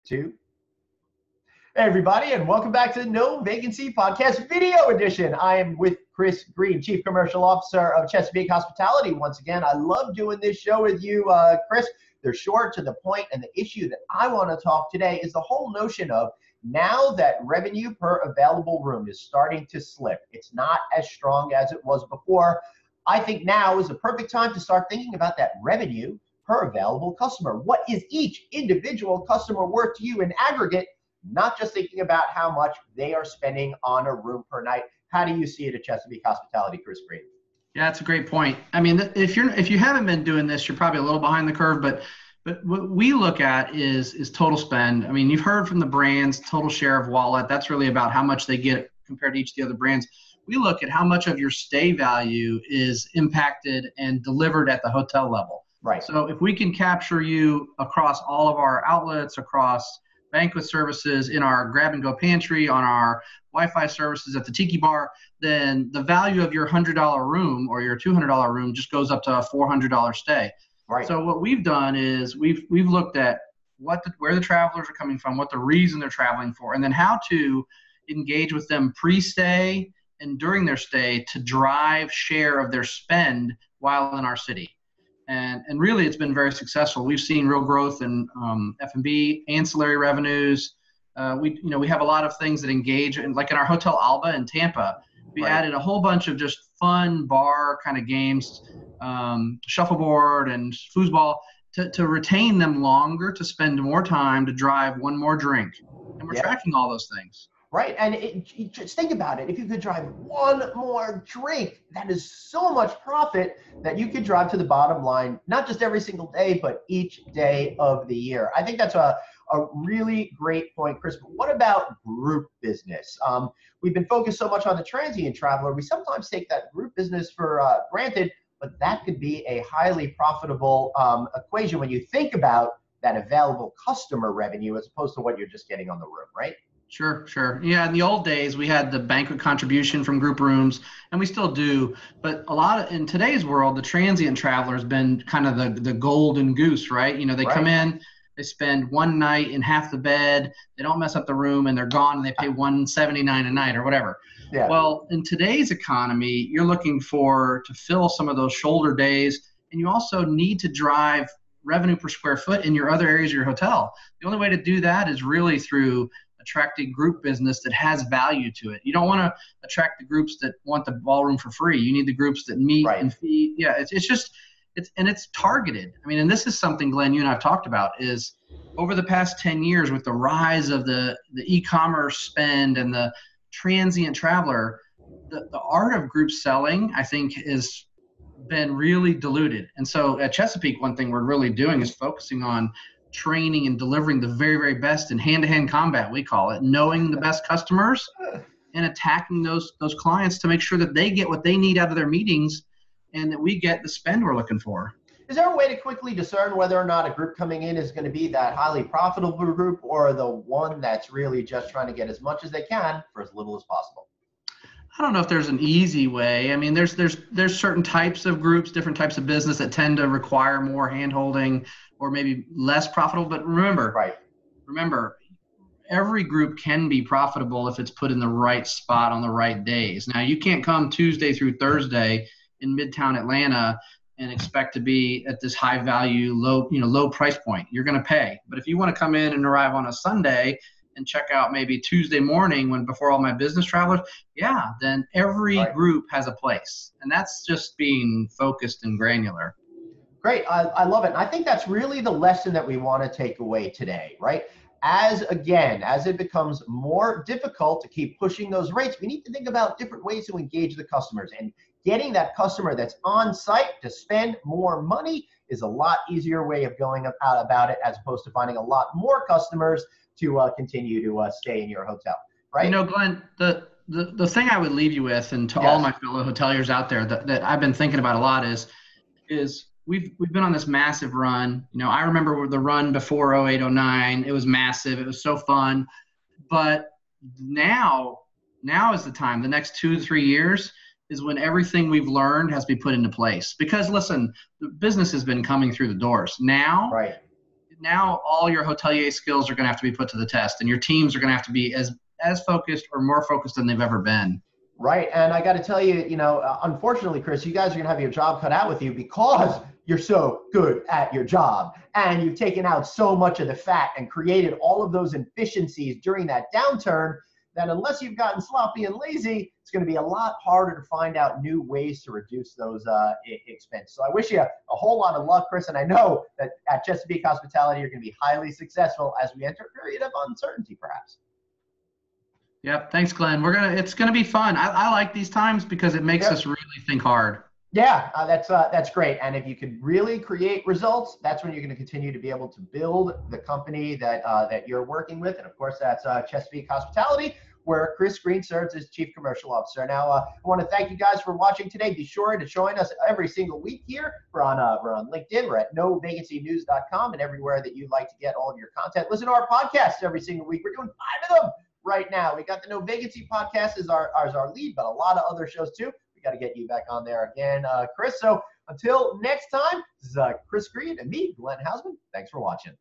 Two. Hey everybody, and welcome back to the No Vacancy Podcast Video Edition. I am with Chris Green, Chief Commercial Officer of Chesapeake Hospitality. Once again, I love doing this show with you, Chris. They're short, to the point, and the issue that I want to talk today is the whole notion of now that revenue per available room is starting to slip. It's not as strong as it was before. I think now is the perfect time to start thinking about that revenue per available customer. What is each individual customer worth to you in aggregate? Not just thinking about how much they are spending on a room per night. How do you see it at Chesapeake Hospitality, Chris Green? Yeah, that's a great point. I mean, if you haven't been doing this, you're probably a little behind the curve. But what we look at is total spend. I mean, you've heard from the brands, total share of wallet. That's really about how much they get compared to each of the other brands. We look at how much of your stay value is impacted and delivered at the hotel level. Right. So if we can capture you across all of our outlets, across banquet services, in our grab-and-go pantry, on our Wi-Fi services at the Tiki Bar, then the value of your $100 room or your $200 room just goes up to a $400 stay. Right. So what we've done is we've looked at where the travelers are coming from, what the reason they're traveling for, and then how to engage with them pre-stay and during their stay to drive share of their spend while in our city. And really, it's been very successful. We've seen real growth in F&B, ancillary revenues. We have a lot of things that engage, like in our Hotel Alba in Tampa, we added a whole bunch of just fun bar kind of games, shuffleboard and foosball, to retain them longer, to spend more time, to drive one more drink. And we're tracking all those things. Right, and just think about it. If you could drive one more drink, that is so much profit that you could drive to the bottom line, not just every single day, but each day of the year. I think that's a really great point, Chris. But what about group business? We've been focused so much on the transient traveler. We sometimes take that group business for granted, but that could be a highly profitable equation when you think about that available customer revenue as opposed to what you're just getting on the room, right? Sure. Yeah, in the old days, we had the banquet contribution from group rooms, and we still do. But in today's world, the transient traveler has been kind of the golden goose, right? You know, they come in, they spend one night in half the bed, they don't mess up the room, and they're gone, and they pay $179 a night or whatever. Yeah. Well, in today's economy, you're looking to fill some of those shoulder days, and you also need to drive revenue per square foot in your other areas of your hotel. The only way to do that is really through attracting group business that has value to it. You don't want to attract the groups that want the ballroom for free. You need the groups that meet and feed. Yeah, it's targeted. I mean, and this is something, Glenn, you and I have talked about, is over the past 10 years with the rise of the e-commerce spend and the transient traveler, the art of group selling, I think, has been really diluted. And so at Chesapeake, one thing we're really doing is focusing on training and delivering the very, very best in hand-to-hand combat, we call it, knowing the best customers and attacking those clients to make sure that they get what they need out of their meetings and that we get the spend we're looking for. Is there a way to quickly discern whether or not a group coming in is going to be that highly profitable group or the one that's really just trying to get as much as they can for as little as possible? I don't know if there's an easy way. I mean, there's certain types of groups, different types of business that tend to require more hand-holding or maybe less profitable. But remember, every group can be profitable if it's put in the right spot on the right days. Now, you can't come Tuesday through Thursday in Midtown Atlanta and expect to be at this high value, low price point. You're going to pay. But if you want to come in and arrive on a Sunday and check out maybe Tuesday morning before all my business travelers, then every group has a place. And that's just being focused and granular. Great. I love it. And I think that's really the lesson that we want to take away today, right? As it becomes more difficult to keep pushing those rates, we need to think about different ways to engage the customers. And getting that customer that's on site to spend more money is a lot easier way of going about it, as opposed to finding a lot more customers to continue to stay in your hotel, right? You know, Glenn, the thing I would leave you with, and to all my fellow hoteliers out there that I've been thinking about a lot is we've been on this massive run. You know, I remember the run before 08, 09. It was massive. It was so fun. But now is the time. The next 2 to 3 years is when everything we've learned has to be put into place. Because listen, the business has been coming through the doors. Now now all your hotelier skills are going to have to be put to the test, and your teams are going to have to be as focused or more focused than they've ever been. Right. And I got to tell you, unfortunately, Chris, you guys are going to have your job cut out with you because you're so good at your job and you've taken out so much of the fat and created all of those efficiencies during that downturn that unless you've gotten sloppy and lazy, it's going to be a lot harder to find out new ways to reduce those expenses. So I wish you a whole lot of luck, Chris. And I know that at Chesapeake Hospitality, you're going to be highly successful as we enter a period of uncertainty, perhaps. Yep. Thanks, Glenn. It's gonna be fun. I like these times because it makes us really think hard. Yeah, that's great. And if you could really create results, that's when you're going to continue to be able to build the company that you're working with. And of course, that's Chesapeake Hospitality, where Chris Green serves as Chief Commercial Officer. Now, I want to thank you guys for watching today. Be sure to join us every single week here. We're on LinkedIn. We're at novacancynews.com and everywhere that you'd like to get all of your content. Listen to our podcasts every single week. We're doing 5 of them right now. We got the No Vacancy podcast as our lead, but a lot of other shows too. We got to get you back on there again, Chris. So until next time, this is Chris Green and me, Glenn Hausman. Thanks for watching.